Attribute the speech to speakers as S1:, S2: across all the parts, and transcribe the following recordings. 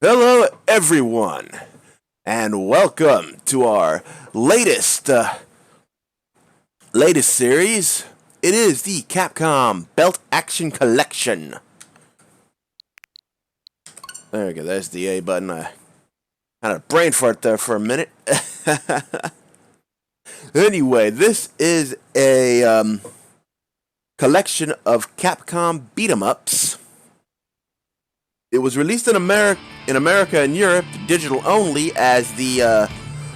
S1: Hello, everyone, and welcome to our latest series. It is the Capcom Belt Action Collection. There we go. There's the A button. I had a brain fart there for a minute. Anyway, this is a collection of Capcom beat 'em ups. It was released in America and Europe, digital only, as the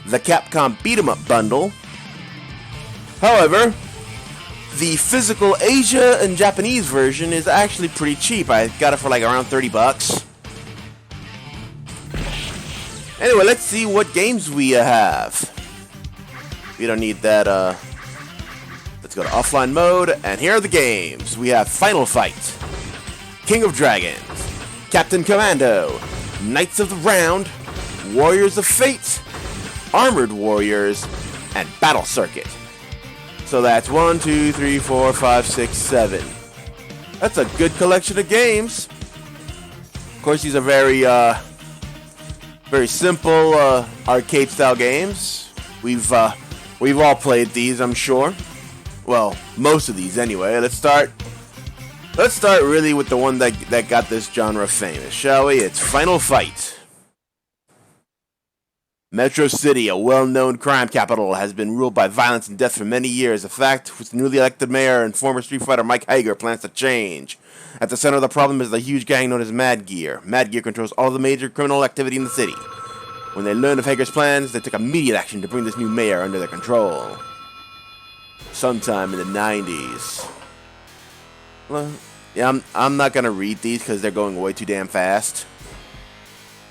S1: Capcom Beat 'em Up bundle. However, the physical Asia and Japanese version is actually pretty cheap. I got it for like around $30. Anyway, let's see what games we have. We don't need that. Let's go to offline mode, and here are the games. We have Final Fight, King of Dragons, Captain Commando, Knights of the Round, Warriors of Fate, Armored Warriors, and Battle Circuit. So that's 1, 2, 3, 4, 5, 6, 7. That's a good collection of games. Of course, these are very simple arcade-style games. We've all played these, I'm sure. Well, most of these anyway. Let's start really with the one that got this genre famous, shall we? It's Final Fight. Metro City, a well-known crime capital, has been ruled by violence and death for many years, a fact which the newly elected mayor and former Street Fighter Mike Hager plans to change. At the center of the problem is the huge gang known as Mad Gear. Mad Gear controls all the major criminal activity in the city. When they learned of Hager's plans, they took immediate action to bring this new mayor under their control. Sometime in the 90s. Well, yeah, I'm not gonna read these because they're going way too damn fast.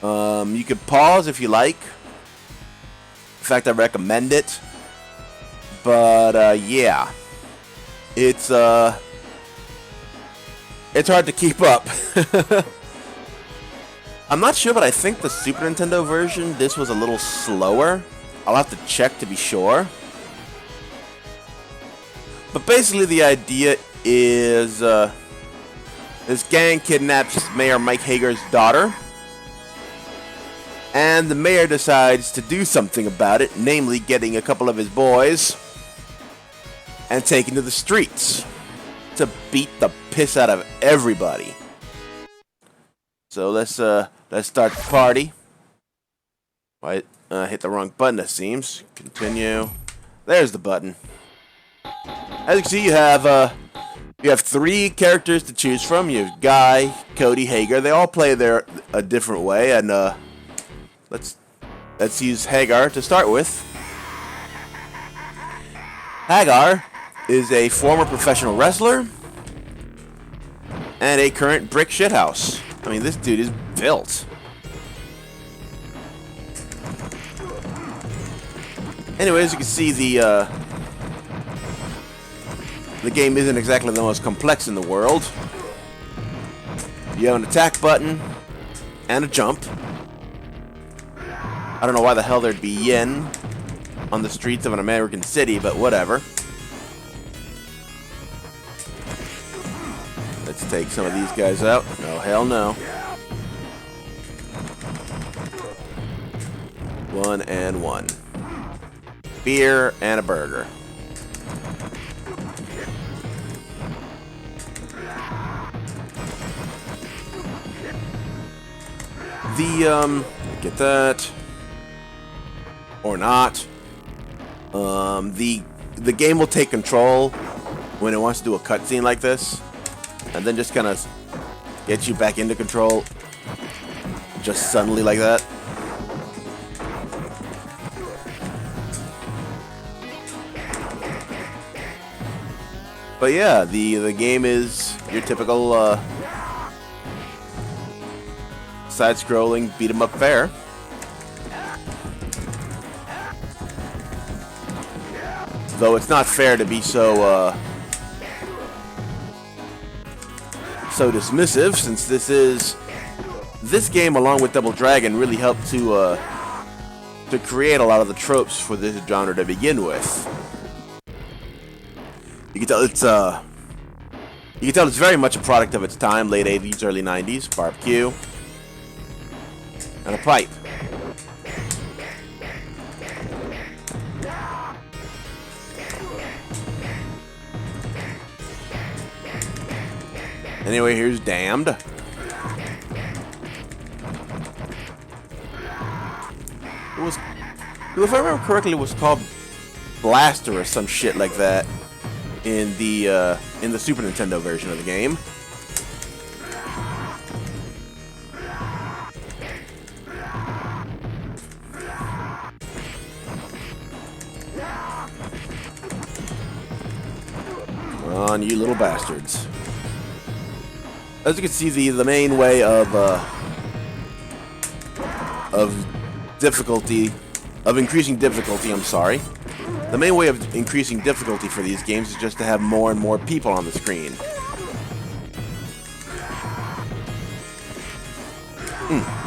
S1: You could pause if you like. In fact, I recommend it. But yeah, it's hard to keep up. I'm not sure, but I think the Super Nintendo version, this was a little slower. I'll have to check to be sure. But basically, the idea is this gang kidnaps Mayor Mike Hager's daughter, and the mayor decides to do something about it, namely getting a couple of his boys and taking to the streets to beat the piss out of everybody. So let's start the party. I hit the wrong button, it seems. Continue. There's the button. As you can see, you have 3 characters to choose from. You have Guy, Cody, Hager. They all play a different way, and let's use Hagar to start with. Hagar is a former professional wrestler and a current brick shithouse. I mean, this dude is built. Anyway, as you can see, the game isn't exactly the most complex in the world. You have an attack button and a jump. I don't know why the hell there'd be yen on the streets of an American city, but whatever. Let's take some of these guys out. No, hell no. 1 and 1. Beer and a burger. Get that. Or not. The game will take control when it wants to do a cutscene like this, and then just kind of get you back into control just suddenly like that. But yeah, the game is your typical side-scrolling beat-em-up fare. Though it's not fair to be so dismissive, since this game, along with Double Dragon, really helped to create a lot of the tropes for this genre to begin with. You can tell it's very much a product of its time, late 80s, early 90s. Barbecue. And a pipe. Anyway, here's Damned. If I remember correctly, it was called Blaster or some shit like that in the Super Nintendo version of the game. Come on, you little bastards. As you can see, the main way of difficulty, of increasing difficulty, I'm sorry. The main way of increasing difficulty for these games is just to have more and more people on the screen.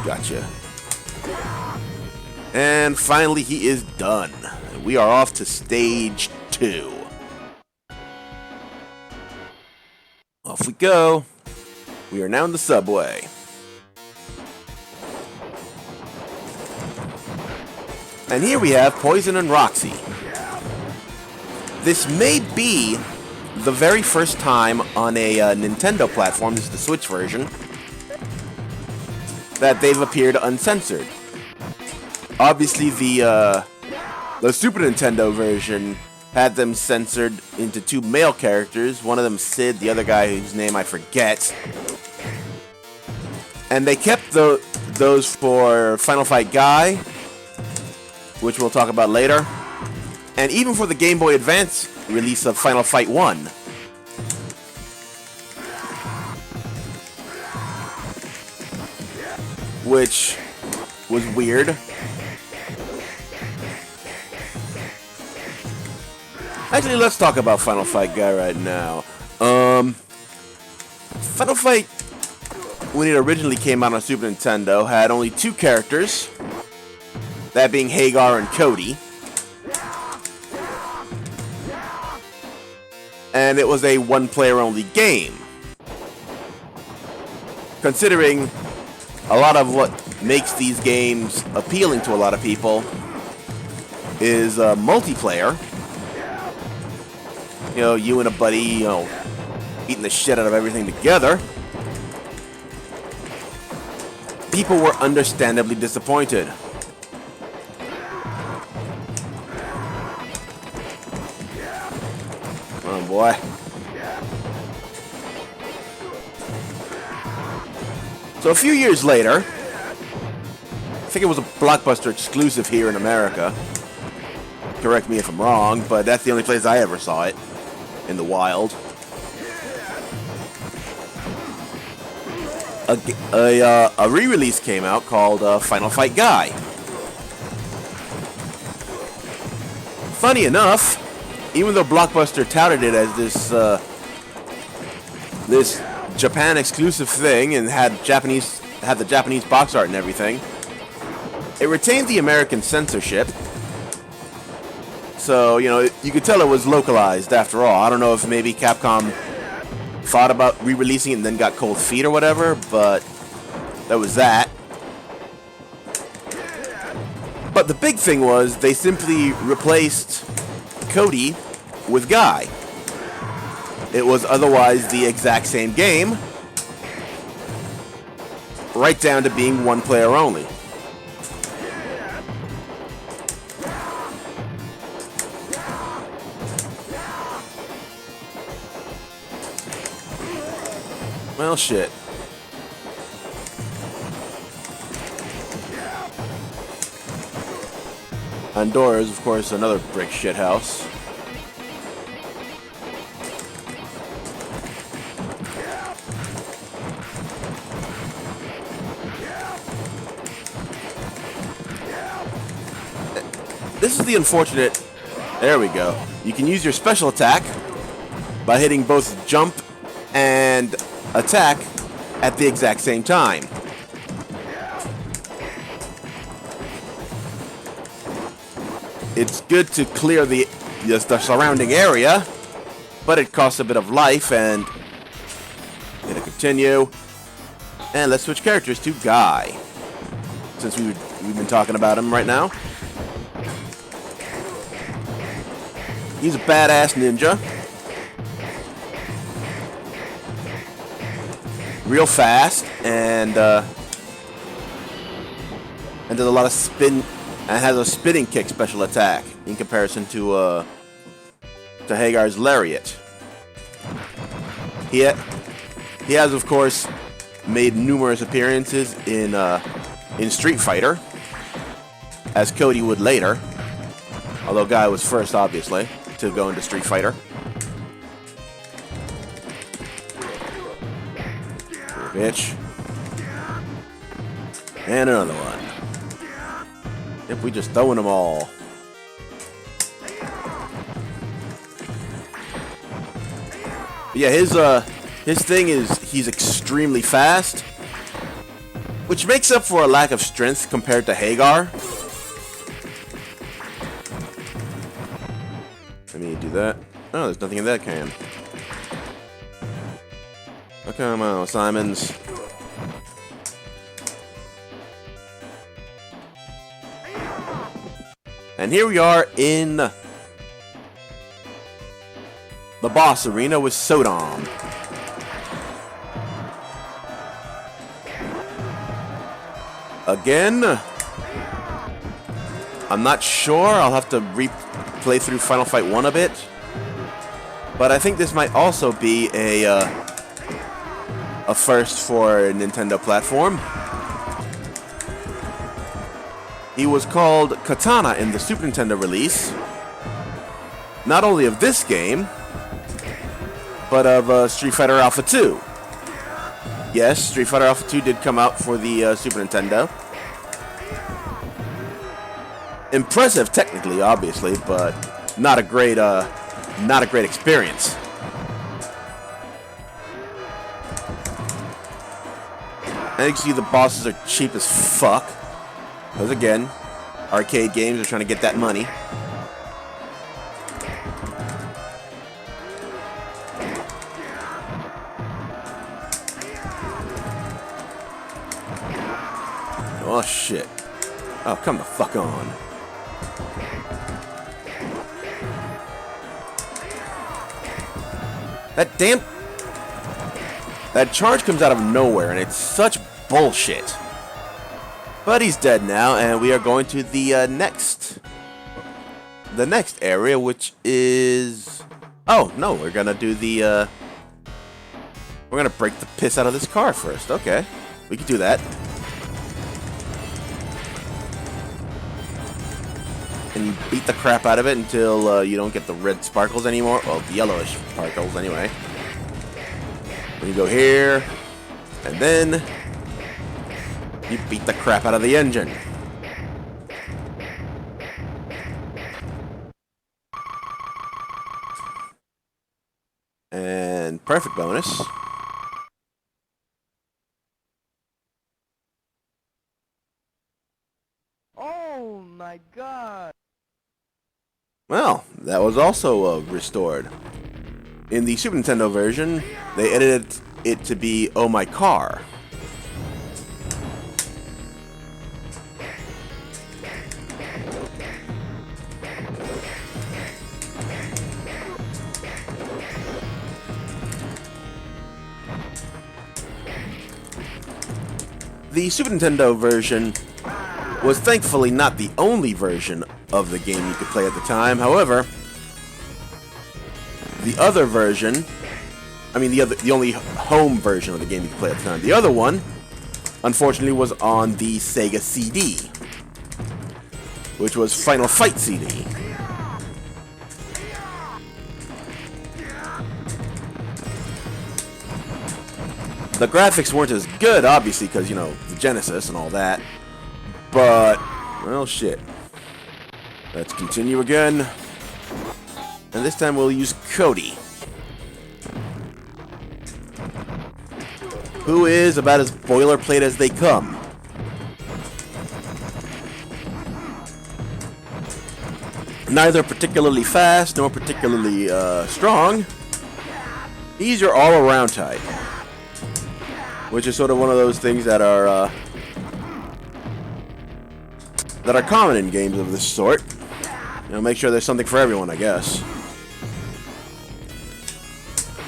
S1: Gotcha. And finally, he is done. We are off to stage 2. Off we go. We are now in the subway. And here we have Poison and Roxy. This may be the very first time on a Nintendo platform, this is the Switch version, that they've appeared uncensored. Obviously, the Super Nintendo version had them censored into 2 male characters. One of them Sid, the other guy whose name I forget. And they kept those for Final Fight Guy, which we'll talk about later. And even for the Game Boy Advance release of Final Fight 1. Which was weird. Actually, let's talk about Final Fight Guy right now. Final Fight, when it originally came out on Super Nintendo, had only 2 characters. That being Hagar and Cody. And it was a 1-player-only game. Considering a lot of what makes these games appealing to a lot of people is multiplayer. You know, you and a buddy, beating the shit out of everything together. People were understandably disappointed. Come on, boy. So a few years later, I think it was a Blockbuster exclusive here in America. Correct me if I'm wrong, but that's the only place I ever saw it in the wild. A re-release came out called Final Fight Guy. Funny enough, even though Blockbuster touted it as this Japan exclusive thing and had the Japanese box art and everything, it retained the American censorship. So, you could tell it was localized after all. I don't know if maybe Capcom thought about re-releasing it and then got cold feet or whatever, but that was that. But the big thing was they simply replaced Cody with Guy. It was otherwise the exact same game, right down to being 1-player only. Well, shit. Andorra is, of course, another brick shit house. This is the unfortunate... There we go. You can use your special attack by hitting both jump and attack at the exact same time. It's good to clear the surrounding area, but it costs a bit of life, and gonna continue. And let's switch characters to Guy. since we've been talking about him right now. He's a badass ninja. Real fast, and does a lot of spin, and has a spinning kick special attack in comparison to Hagar's lariat. He has, of course, made numerous appearances in Street Fighter, as Cody would later. Although Guy was first, obviously, to go into Street Fighter. Bitch. And another one. Yep, we just throwing them all. But yeah, his thing is he's extremely fast, which makes up for a lack of strength compared to Hagar. Let me do that. Oh, there's nothing in that can. Oh, come on, Simons. And here we are in the boss arena with Sodom. Again, I'm not sure. I'll have to replay through Final Fight 1 a bit. But I think this might also be a first for a Nintendo platform. He was called Katana in the Super Nintendo release, not only of this game, but of Street Fighter Alpha 2. Yes, Street Fighter Alpha 2 did come out for the Super Nintendo. Impressive technically, obviously, but not a great experience. And you can see the bosses are cheap as fuck. Because again, arcade games are trying to get that money. Oh shit. Oh, come the fuck on. That charge comes out of nowhere, and it's such bullshit. But he's dead now, and we are going to the next area, which is... Oh, no, we're gonna do the... We're gonna break the piss out of this car first. Okay, we can do that. And you beat the crap out of it until you don't get the red sparkles anymore. Well, the yellowish sparkles anyway. Then you go here, and then you beat the crap out of the engine. And perfect bonus.
S2: Oh my god.
S1: Well, that was also restored. In the Super Nintendo version, they edited it to be "Oh My Car." The Super Nintendo version was thankfully not the only version of the game you could play at the time. However, the other version, the only home version of the game you could play at the time, the other one, unfortunately, was on the Sega CD, which was Final Fight CD. The graphics weren't as good, obviously, because, you know, the Genesis and all that. But, well, shit. Let's continue again. And this time we'll use Cody, who is about as boilerplate as they come. Neither particularly fast, nor particularly strong. He's your all-around type, which is sort of one of those things that are that are common in games of this sort. You know, make sure there's something for everyone, I guess.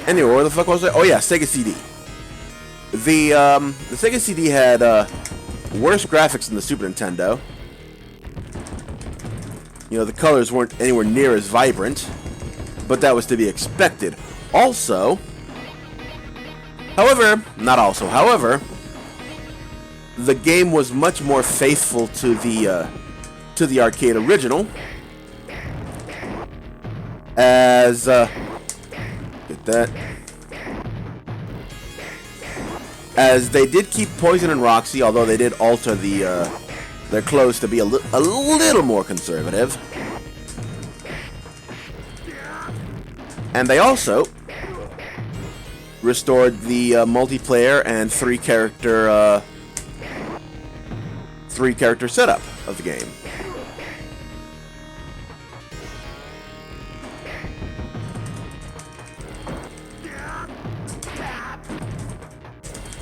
S1: Anyway, where the fuck was I? Oh yeah, Sega CD. The Sega CD had worse graphics than the Super Nintendo. You know, the colors weren't anywhere near as vibrant, but that was to be expected. Also, however, the game was much more faithful to the arcade original, as get that, as they did keep Poison and Roxy, although they did alter their clothes to be a little more conservative, and they also restored the multiplayer and three character setup of the game.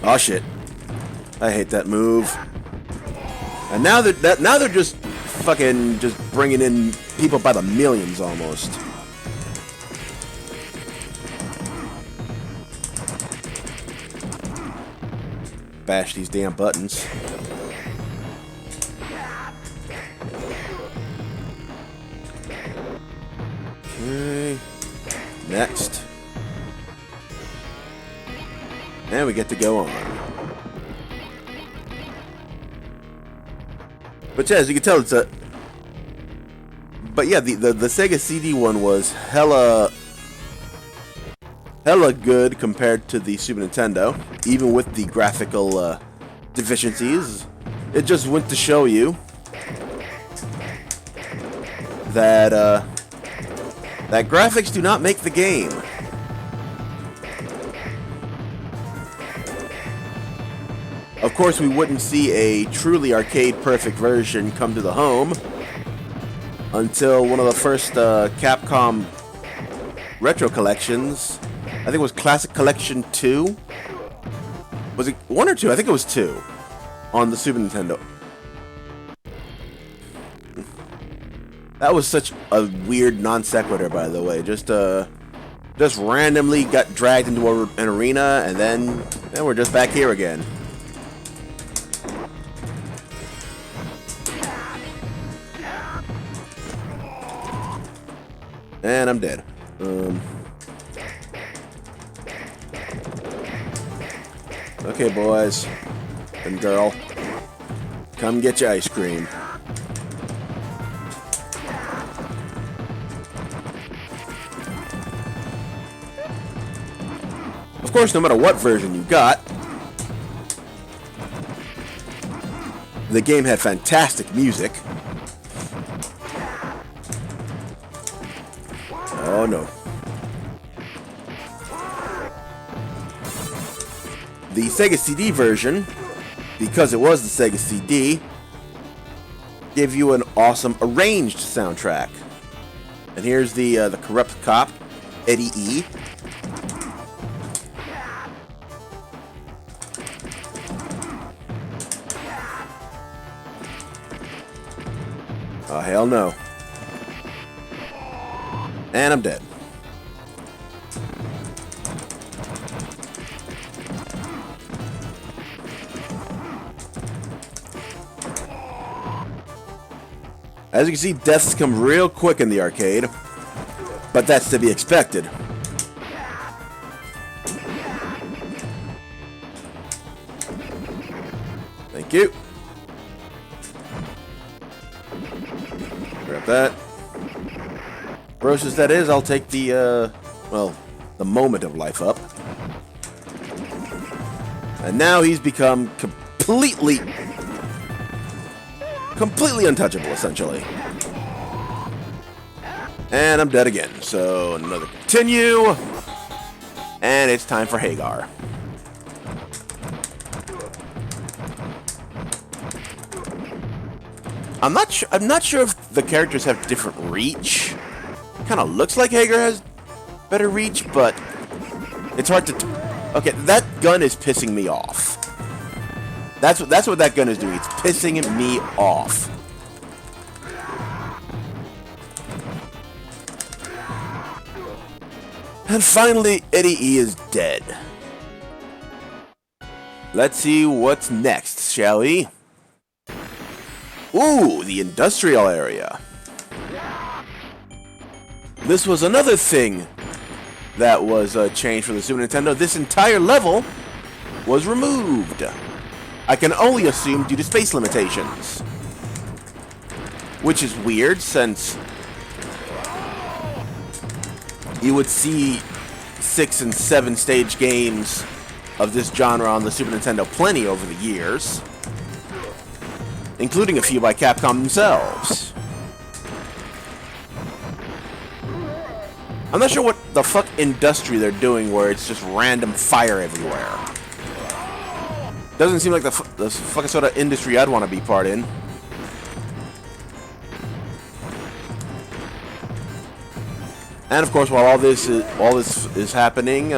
S1: Oh shit! I hate that move. And now they're just fucking bringing in people by the millions almost. Bash these damn buttons. Okay. Next. And we get to go on. But yeah, as you can tell, it's a... But yeah, the Sega CD one was hella good compared to the Super Nintendo, even with the graphical deficiencies. It just went to show you that that graphics do not make the game. Of course, we wouldn't see a truly arcade-perfect version come to the home until one of the first Capcom retro collections. I think it was Classic Collection 2. Was it 1 or 2? I think it was 2 on the Super Nintendo. That was such a weird non sequitur, by the way. Just randomly got dragged into an arena, and then we're just back here again. And I'm dead. Okay, boys and girl, come get your ice cream. Of course, no matter what version you got, the game had fantastic music. Oh no. The Sega CD version, because it was the Sega CD, gave you an awesome arranged soundtrack. And here's the corrupt cop, Eddie E. Oh, hell no. And I'm dead. As you can see, deaths come real quick in the arcade, but that's to be expected. Thank you. Grab that. Gross as that is, I'll take the, well, the moment of life up. And now he's become completely untouchable, essentially. And I'm dead again. So, another continue. And it's time for Hagar. I'm not sure if the characters have different reach. Kind of looks like Hagar has better reach, but it's hard to... Okay, that gun is pissing me off. That's what that gun is doing. It's pissing me off. And finally, Eddie E is dead. Let's see what's next, shall we? Ooh, the industrial area. This was another thing that was changed for the Super Nintendo. This entire level was removed. I can only assume due to space limitations. Which is weird, since you would see 6 and 7 stage games of this genre on the Super Nintendo plenty over the years, including a few by Capcom themselves. I'm not sure what the fuck industry they're doing where it's just random fire everywhere. Doesn't seem like the fucking sort of industry I'd want to be part in. And of course, while all this is happening,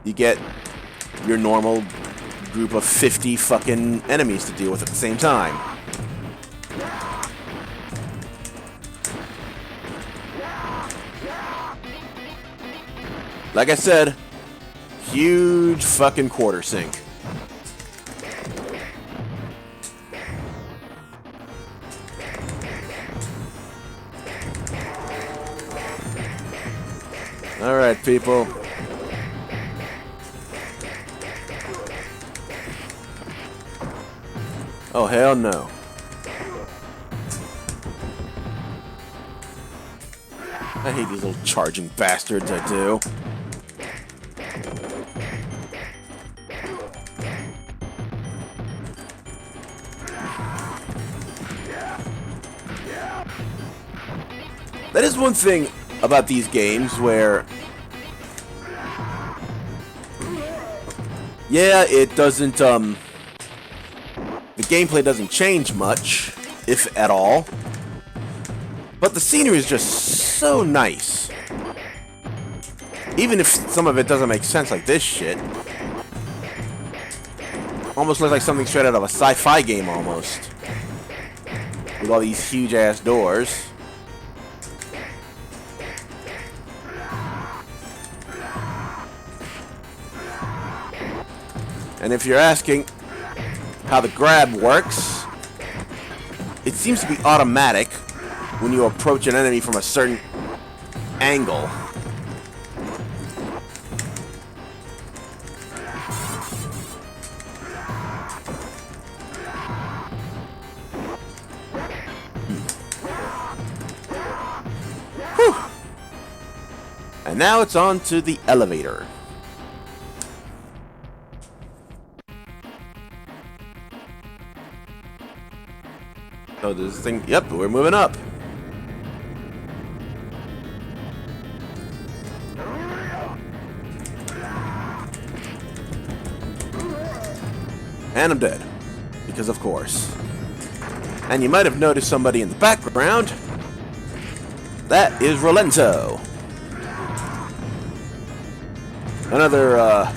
S1: you get your normal group of 50 fucking enemies to deal with at the same time. Like I said, huge fucking quarter sink. Alright, people. Oh, hell no. I hate these little charging bastards, I do. That is one thing about these games where, yeah, it doesn't, the gameplay doesn't change much, if at all, but the scenery is just so nice. Even if some of it doesn't make sense, like this shit. Almost looks like something straight out of a sci-fi game, almost. With all these huge-ass doors. And if you're asking how the grab works, it seems to be automatic when you approach an enemy from a certain angle. Whew. And now it's on to the elevator. Oh, this thing. Yep, we're moving up. And I'm dead. Because of course. And you might have noticed somebody in the background. That is Rolento. Another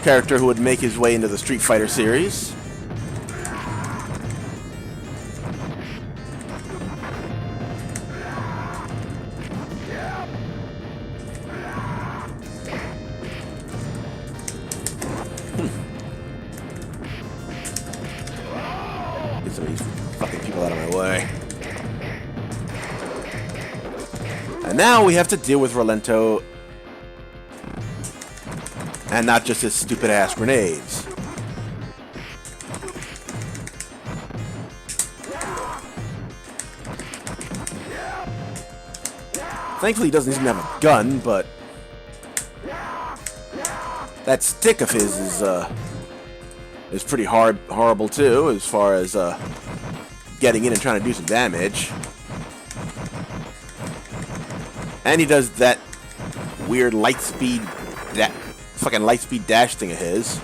S1: character who would make his way into the Street Fighter series. Get some of these fucking people out of my way. And now we have to deal with Rolento. And not just his stupid ass grenades. Thankfully he doesn't even have a gun, but that stick of his is pretty horrible too, as far as getting in and trying to do some damage. And he does that weird fucking light speed dash thing of his,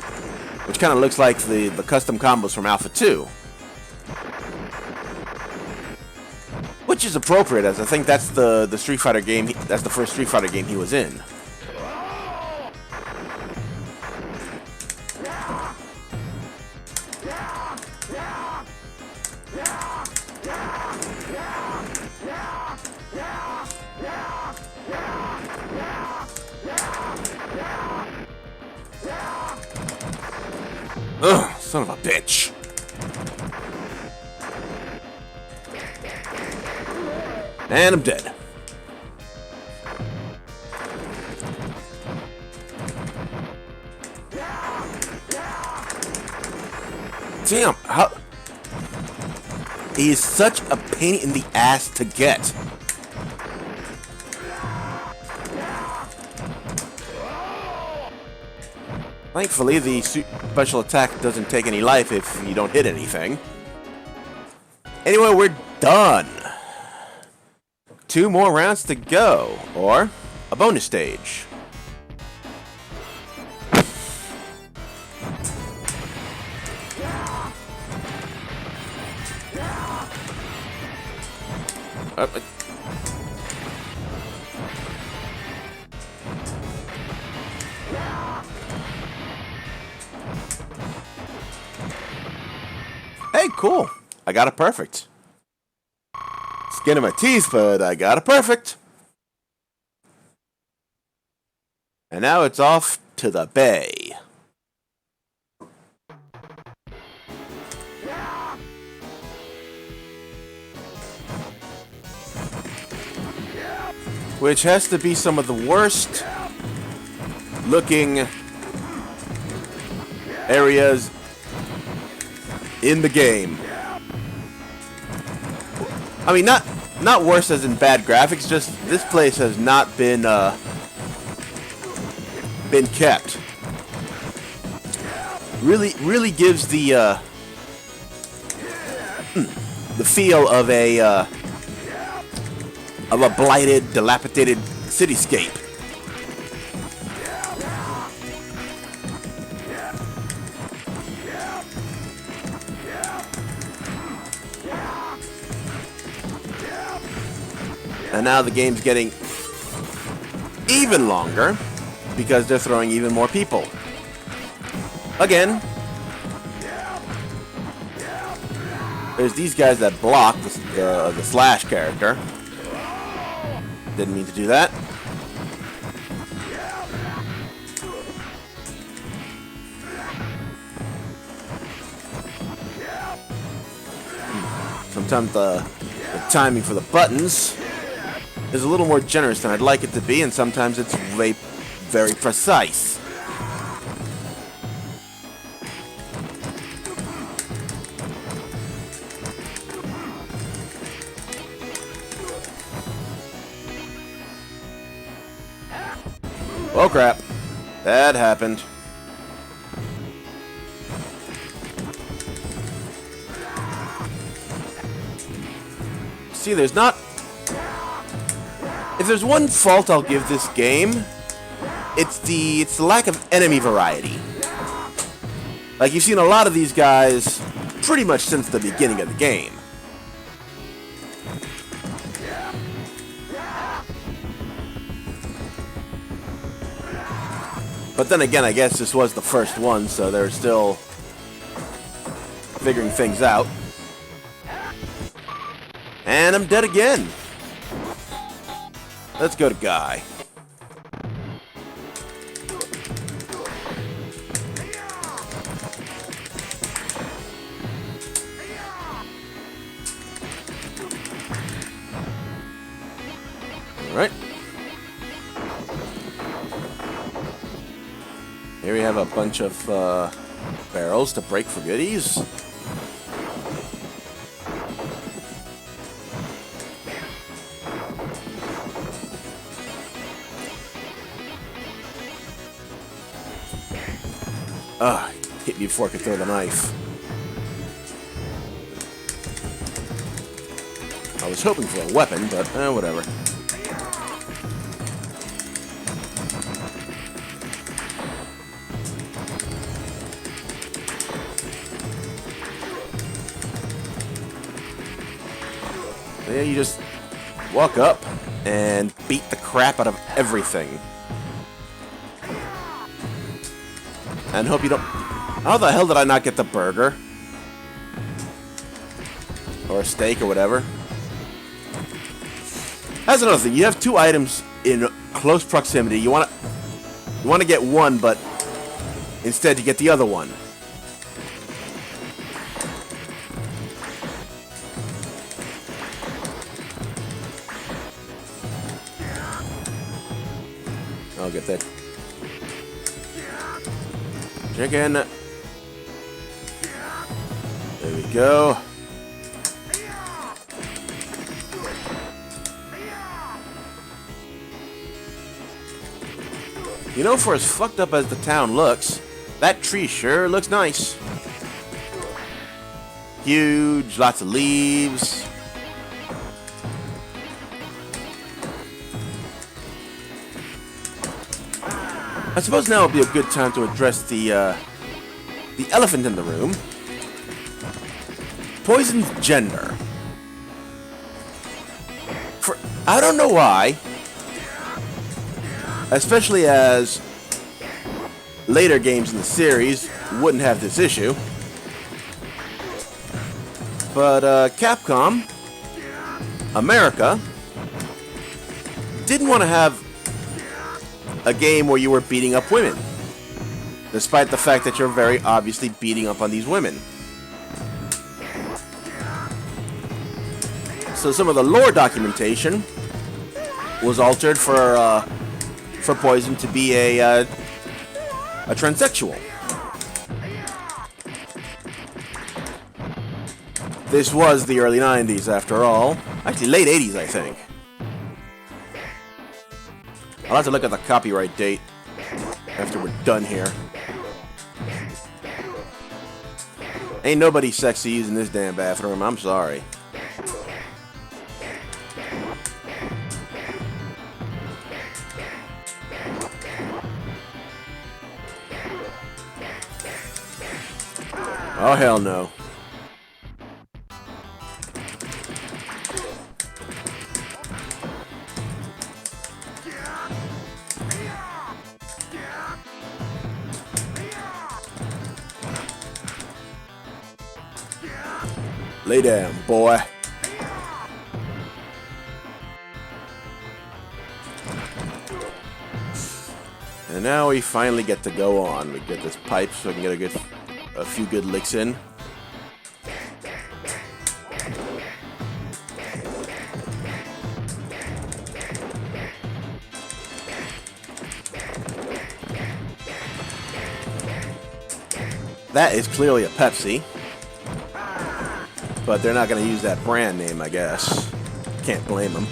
S1: which kind of looks like the custom combos from Alpha 2. Which is appropriate, as I think that's the Street Fighter game. That's the first Street Fighter game he was in. Ugh, son of a bitch. And I'm dead. Damn, how... He is such a pain in the ass to get. Thankfully, the special attack doesn't take any life if you don't hit anything. Anyway, we're done. 2 more rounds to go, or a bonus stage. Hey, cool. I got it perfect. Skin of my teeth, but I got it perfect. And now it's off to the bay. Which has to be some of the worst looking areas in the game. I mean, not worse as in bad graphics, just this place has not been kept. Really gives the feel of a blighted, dilapidated cityscape. And now the game's getting even longer because they're throwing even more people. Again, there's these guys that block the Slash character. Didn't mean to do that. Sometimes the timing for the buttons is a little more generous than I'd like it to be, and sometimes it's very precise. Oh crap. That happened. See, there's not... If there's one fault I'll give this game, it's the lack of enemy variety. Like, you've seen a lot of these guys pretty much since the beginning of the game. But then again, I guess this was the first one, so they're still figuring things out. And I'm dead again. Let's go to Guy. Alright. Here we have a bunch of barrels to break for goodies. Hit me before I could throw the knife. I was hoping for a weapon, but whatever. Yeah, you just walk up and beat the crap out of everything. And hope you don't... How the hell did I not get the burger? Or a steak or whatever. That's another thing. You have 2 items in close proximity. You want to get one, but instead you get the other one. I'll get that chicken. There we go. You know, for as fucked up as the town looks, that tree sure looks nice. Huge, lots of leaves. I suppose now would be a good time to address the elephant in the room. Poison's gender. I don't know why, especially as later games in the series wouldn't have this issue. But Capcom America didn't want to have a game where you were beating up women, despite the fact that you're very obviously beating up on these women. So some of the lore documentation was altered for Poison to be a transsexual. This was the early 90s, after all. Actually, late 80s, I think. I'll have to look at the copyright date after we're done here. Ain't nobody sexy using this damn bathroom, I'm sorry. Oh, hell no. Lay down, boy. And now we finally get to go on. We get this pipe so I can get a few good licks in. That is clearly a Pepsi. But they're not going to use that brand name, I guess. Can't blame them.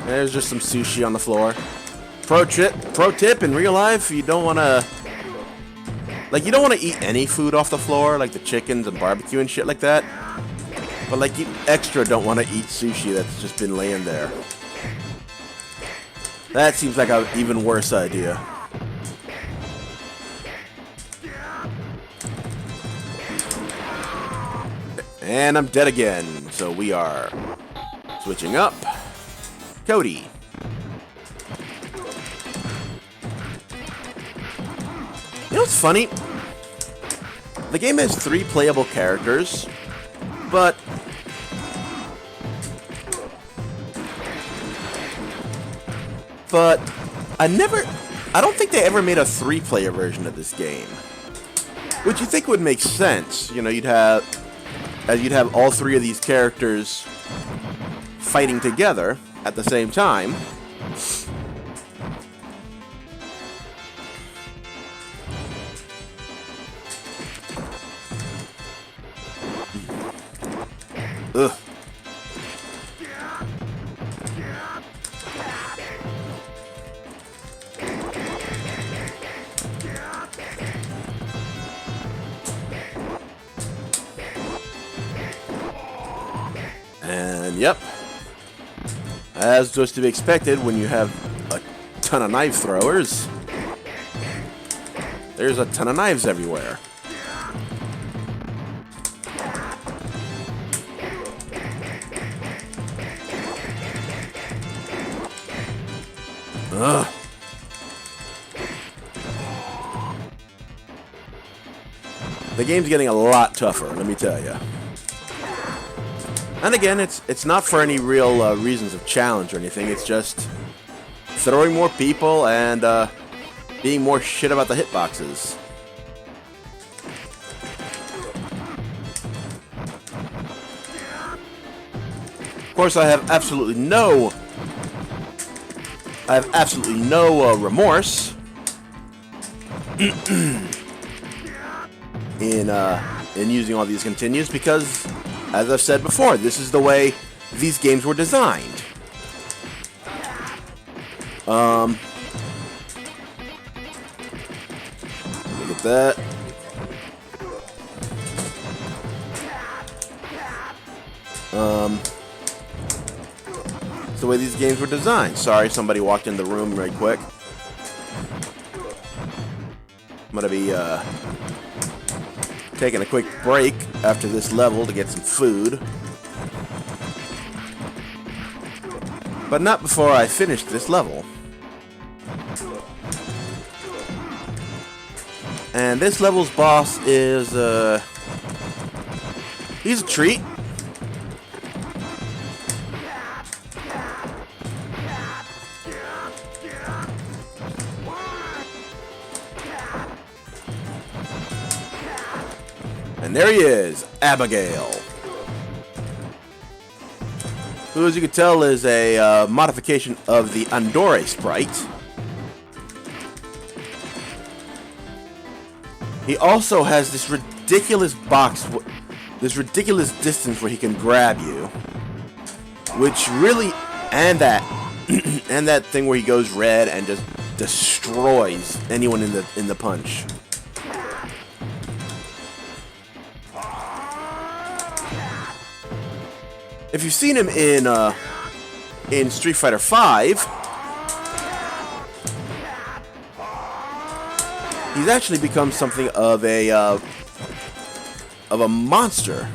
S1: There's just some sushi on the floor. Pro tip, in real life, you don't want to... Like, you don't want to eat any food off the floor, like the chickens and barbecue and shit like that. But, like, you extra don't want to eat sushi that's just been laying there. That seems like an even worse idea. And I'm dead again, so we are switching up. Cody. You know what's funny? The game has 3 playable characters, but I don't think they ever made a 3-player version of this game. Which you think would make sense. You know, you'd have all 3 of these characters fighting together at the same time. Ugh. And yep, as was to be expected when you have a ton of knife throwers, there's a ton of knives everywhere. Ugh. The game's getting a lot tougher, let me tell you. And again, it's not for any real reasons of challenge or anything. It's just throwing more people and being more shit about the hitboxes. Of course, I have absolutely no remorse in using all these continues because, as I've said before, this is the way these games were designed. Look at that. It's the way these games were designed. Sorry, somebody walked in the room right quick. I'm gonna be taking a quick break after this level to get some food. But not before I finish this level. And this level's boss is, he's a treat. And there he is, Abigail, who, as you can tell, is a modification of the Andore sprite. He also has this ridiculous box, this ridiculous distance where he can grab you, which really, and that, and that thing where he goes red and just destroys anyone in the punch. If you've seen him in Street Fighter V, he's actually become something of a monster.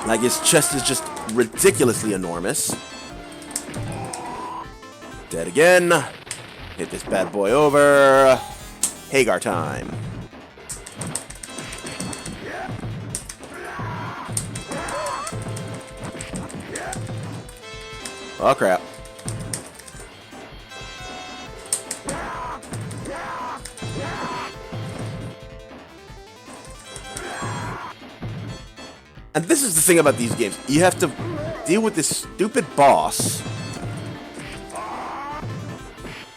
S1: Like, his chest is just ridiculously enormous. Dead again. Hit this bad boy over. Hagar time. Oh crap. And this is the thing about these games. You have to deal with this stupid boss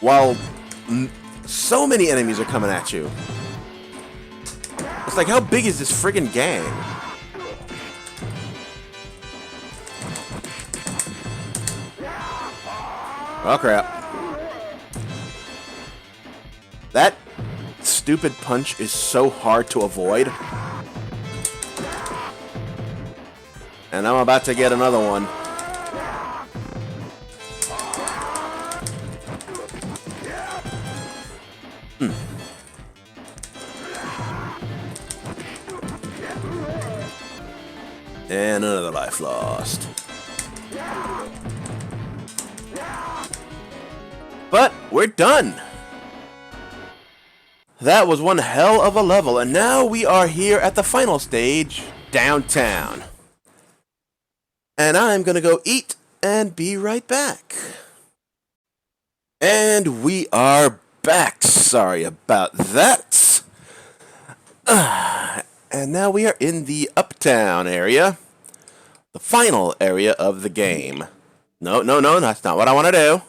S1: while so many enemies are coming at you. It's like, how big is this friggin' gang? Oh crap. That stupid punch is so hard to avoid. And I'm about to get another one. And another life lost. But we're done. That was one hell of a level, and now we are here at the final stage, downtown. And I'm gonna go eat and be right back. And we are back. Sorry about that. And now we are in the Uptown area. The final area of the game. No, that's not what I want to do.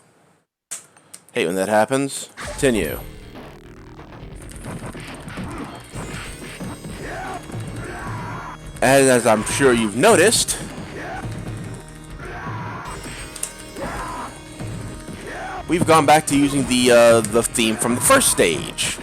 S1: Hate when that happens. Continue. As I'm sure you've noticed, we've gone back to using the theme from the first stage.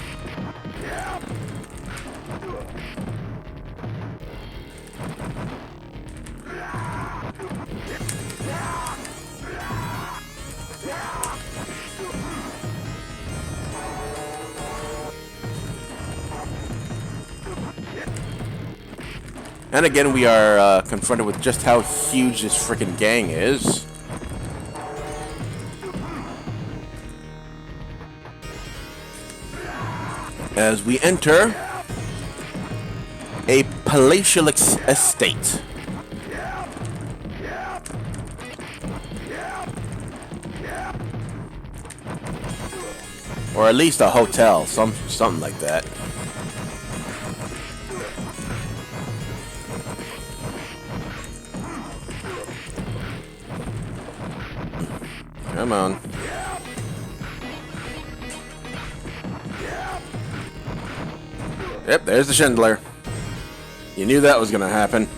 S1: And again, we are confronted with just how huge this frickin' gang is. As we enter a palatial estate. Or at least a hotel, something like that. Come on. Yep, there's the Chandelier. You knew that was gonna happen.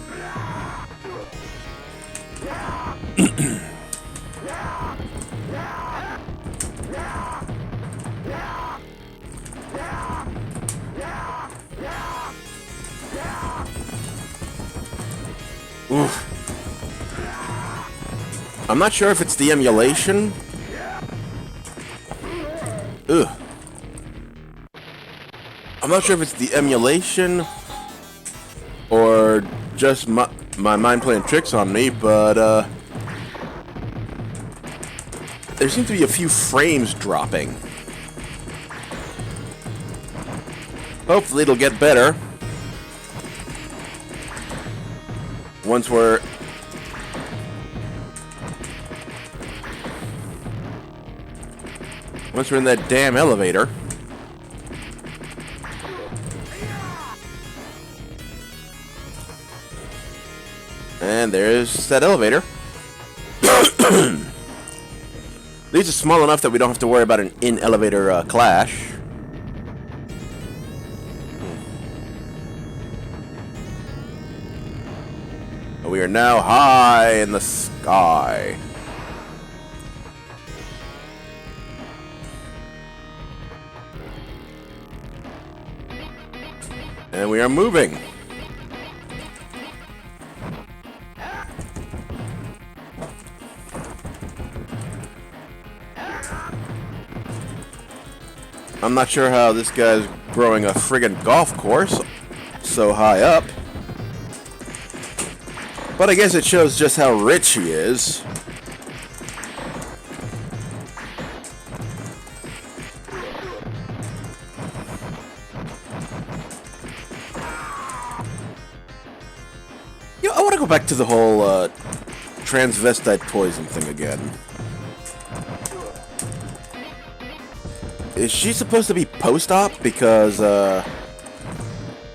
S1: Oof. I'm not sure if it's the emulation. Ugh. I'm not sure if it's the emulation or just my mind playing tricks on me, but there seems to be a few frames dropping. Hopefully it'll get better once we're in that damn elevator. And there's that elevator. These are small enough that we don't have to worry about an in-elevator clash. We are now high in the sky. And we are moving. I'm not sure how this guy's growing a friggin' golf course so high up. But I guess it shows just how rich he is. I want to go back to the whole transvestite poison thing again. Is she supposed to be post-op? Because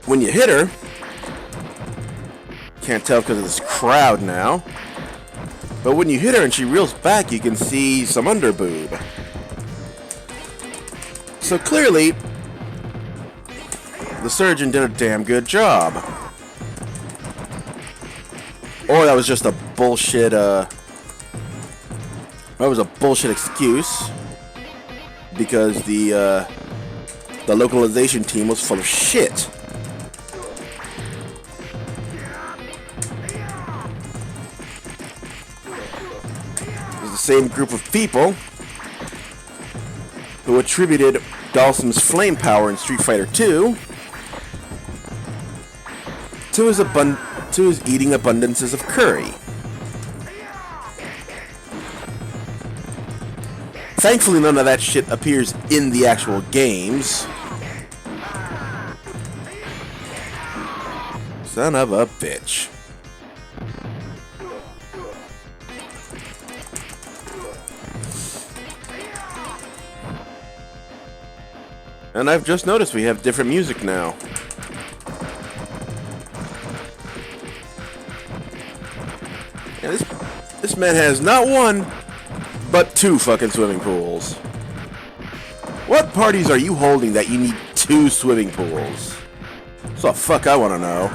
S1: when you hit her, can't tell because of this crowd now, but when you hit her and she reels back, you can see some underboob. So clearly, the surgeon did a damn good job. Or that was just a bullshit, that was a bullshit excuse. Because the localization team was full of shit. It was the same group of people who attributed Dhalsim's flame power in Street Fighter 2 to his eating abundances of curry. Thankfully, none of that shit appears in the actual games. Son of a bitch. And I've just noticed we have different music now. Yeah, this man has not one, but 2 fucking swimming pools. What parties are you holding that you need 2 swimming pools? That's the fuck I want to know.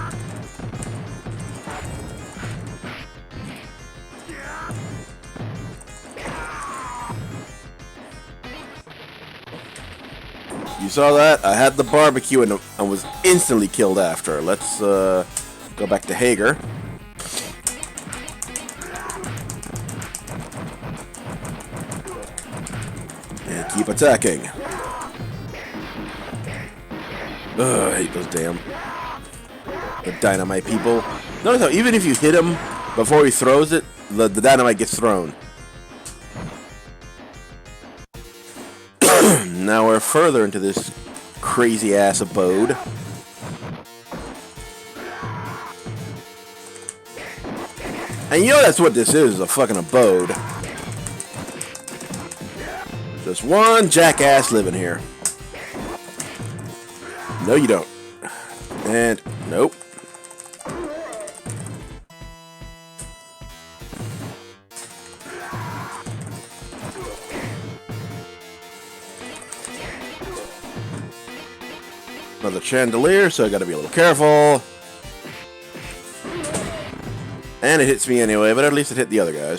S1: You saw that? I had the barbecue and was instantly killed after. Let's go back to Hager. And keep attacking. Ugh, I hate those damn the dynamite people. Notice how even if you hit him before he throws it, the dynamite gets thrown. Now we're further into this crazy ass abode. And you know that's what this is, a fucking abode. Just one jackass living here. No, you don't. And nope. Another chandelier, so I gotta be a little careful. And it hits me anyway, but at least it hit the other guys.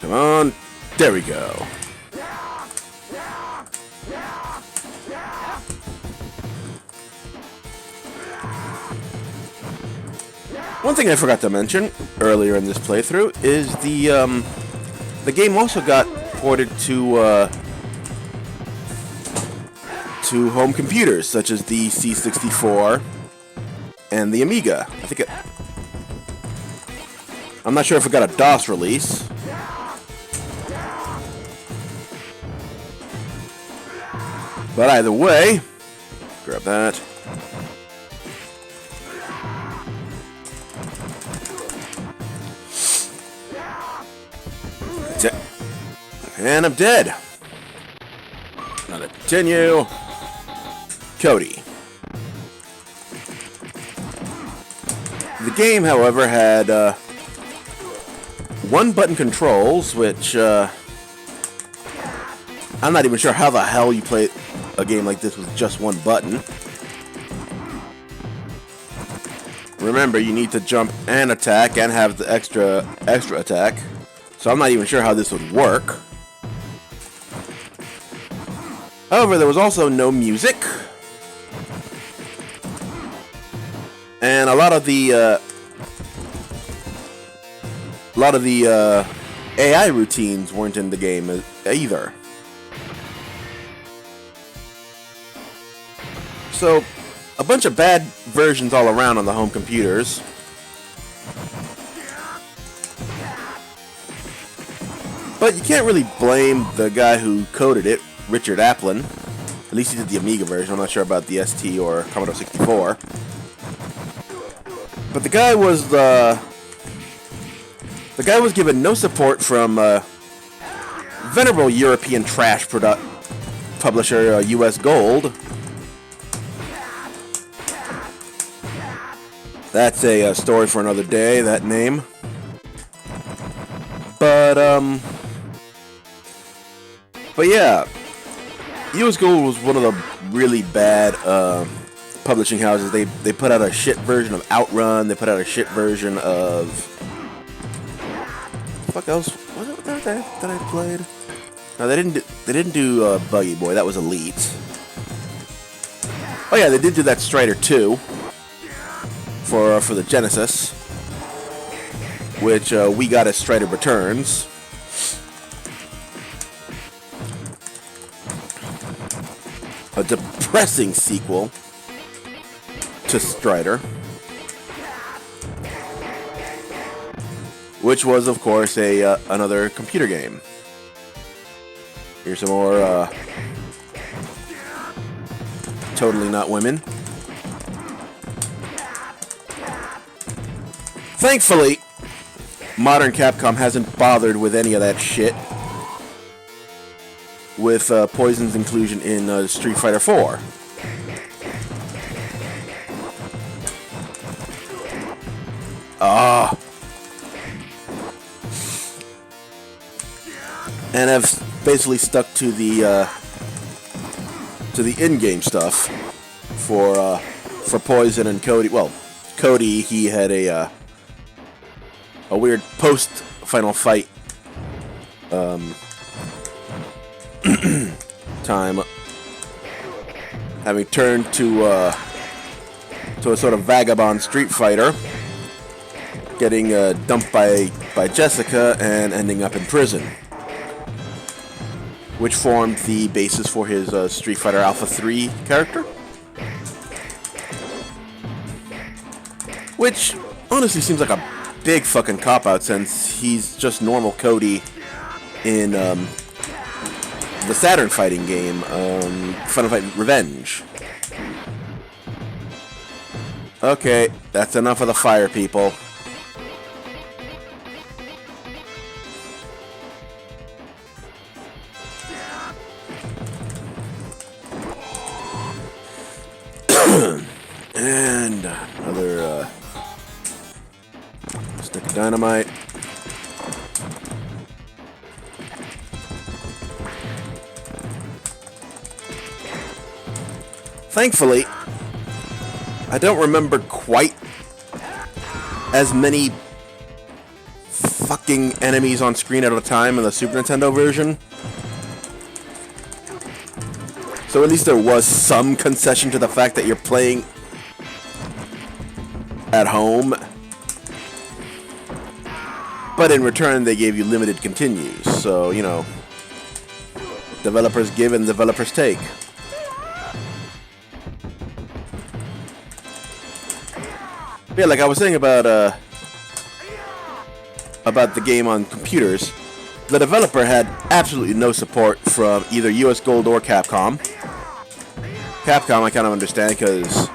S1: Come on. There we go. One thing I forgot to mention earlier in this playthrough is the game also got ported to home computers such as the C64 and the Amiga. I'm not sure if it got a DOS release. But either way, grab that. That's it. And I'm dead. Now to continue. Cody. The game, however, had one-button controls, which I'm not even sure how the hell you play a game like this with just one button. Remember, you need to jump and attack and have the extra attack. So I'm not even sure how this would work. However, there was also no music. And a lot of the AI routines weren't in the game either. So, a bunch of bad versions all around on the home computers. But you can't really blame the guy who coded it, Richard Applin. At least he did the Amiga version. I'm not sure about the ST or Commodore 64. But the guy was given no support from venerable European trash publisher US Gold. That's a story for another day, that name. But yeah, US Gold was one of the really bad publishing houses. They put out a shit version of Outrun. They put out a shit version of... What else was it that I played? No, they didn't do Buggy Boy. That was Elite. Oh yeah, they did do that Strider 2 for the Genesis, which we got as Strider Returns. A depressing sequel to Strider, which was, of course, another computer game. Here's some more Totally Not Women. Thankfully, modern Capcom hasn't bothered with any of that shit with Poison's inclusion in Street Fighter 4. And I've basically stuck to the in-game stuff for Poison and Cody. Well, Cody, he had a weird post-final fight time, having turned to a sort of vagabond Street Fighter, getting dumped by Jessica and ending up in prison, which formed the basis for his Street Fighter Alpha 3 character, which honestly seems like a big fucking cop-out, since he's just normal Cody in the Saturn fighting game, Final Fight Revenge. Okay, that's enough of the fire, people. And another stick of dynamite. Thankfully, I don't remember quite as many fucking enemies on screen at a time in the Super Nintendo version. So at least there was some concession to the fact that you're playing at home. But in return, they gave you limited continues. So, you know, developers give and developers take. Yeah, like I was saying about the game on computers, the developer had absolutely no support from either US Gold or Capcom. Capcom I kind of understand, because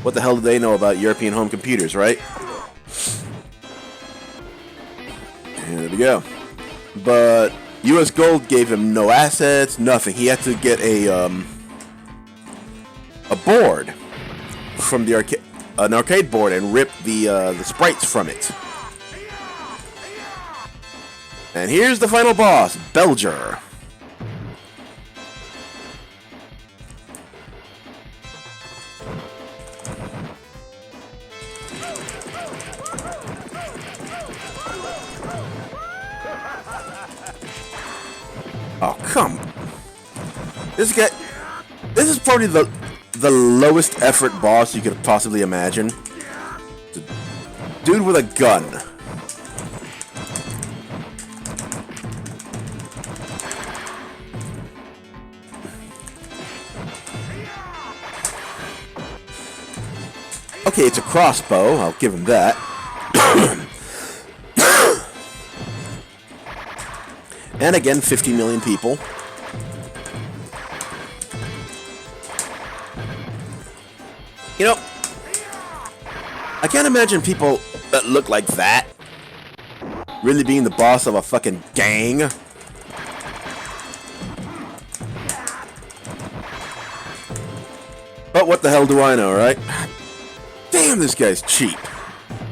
S1: what the hell do they know about European home computers, right? And there we go. But US Gold gave him no assets, nothing. He had to get a board from the an arcade board and rip the sprites from it. And here's the final boss, Belger. Oh, come. This is probably the lowest effort boss you could possibly imagine. It's a dude with a gun. Okay, it's a crossbow. I'll give him that. And again, 50 million people. You know, I can't imagine people that look like that really being the boss of a fucking gang. But what the hell do I know, right? Damn, this guy's cheap.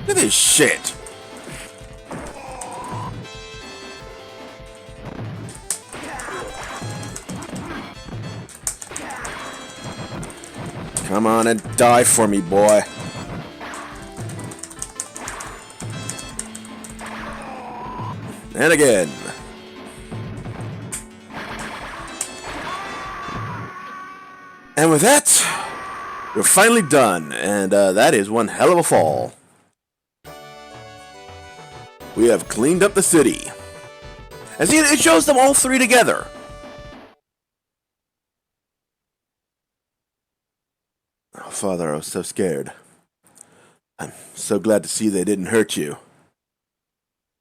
S1: Look at this shit. Come on and die for me, boy. And again. And with that, we're finally done. And that is one hell of a fall. We have cleaned up the city. And see, it shows them all three together. Oh, Father, I was so scared. I'm so glad to see they didn't hurt you.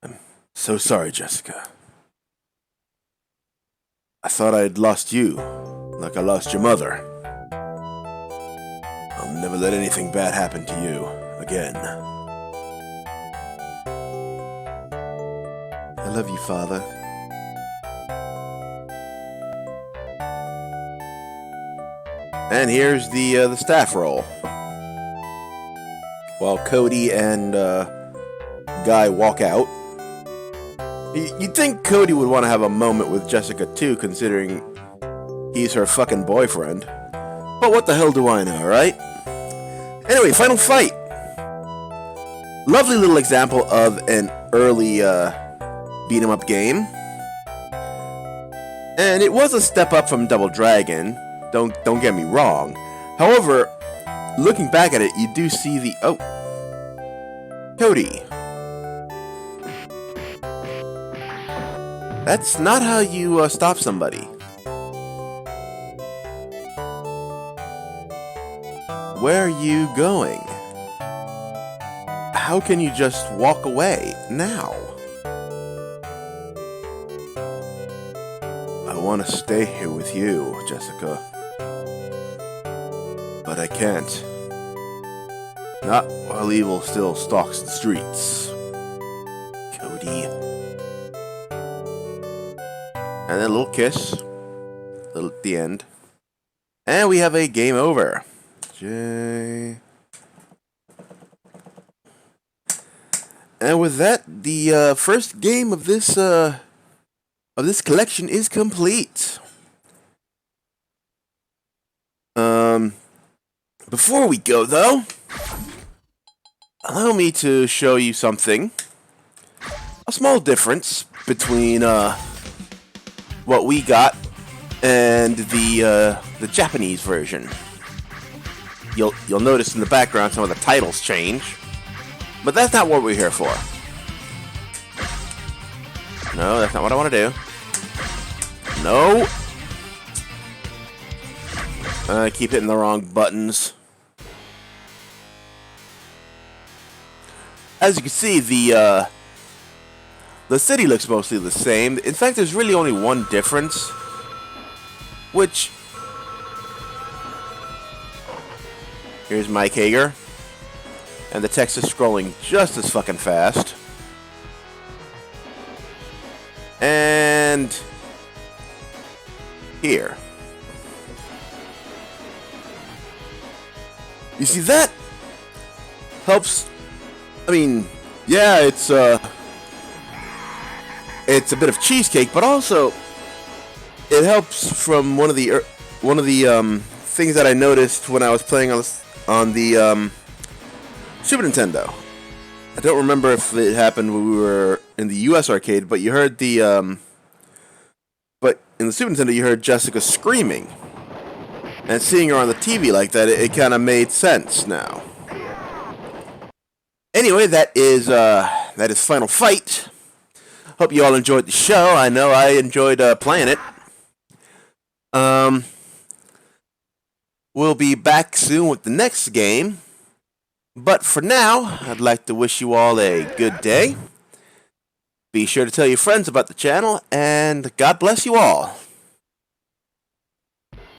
S1: I'm so sorry, Jessica. I thought I had lost you, like I lost your mother. I'll never let anything bad happen to you again. I love you, Father. And here's the staff roll. While Cody and Guy walk out. You'd think Cody would want to have a moment with Jessica too, considering he's her fucking boyfriend. But what the hell do I know, right? Anyway, final fight. Lovely little example of an early beat-em-up game. And it was a step up from Double Dragon. Don't get me wrong. However, looking back at it, you do see the... Oh. Cody. That's not how you stop somebody. Where are you going? How can you just walk away now? I want to stay here with you, Jessica. But I can't. Not while evil still stalks the streets. Cody. And then a little kiss. Little at the end. And we have a game over. J. And with that, the first game of this collection is complete. Before we go though, allow me to show you something. A small difference between what we got and the Japanese version. You'll notice in the background some of the titles change, but that's not what we're here for. No, that's not what I want to do. No. I keep hitting the wrong buttons. As you can see, the city looks mostly the same. In fact, there's really only one difference, which... Here's Mike Hager. And the text is scrolling just as fucking fast. And... here. You see, that helps. I mean, yeah, it's a bit of cheesecake, but also it helps from one of the things that I noticed when I was playing on the Super Nintendo. I don't remember if it happened when we were in the U.S. arcade, but you heard but in the Super Nintendo you heard Jessica screaming, and seeing her on the TV like that, it kind of made sense now. Anyway, that is Final Fight. Hope you all enjoyed the show. I know I enjoyed playing it. We'll be back soon with the next game. But for now, I'd like to wish you all a good day. Be sure to tell your friends about the channel, and God bless you all.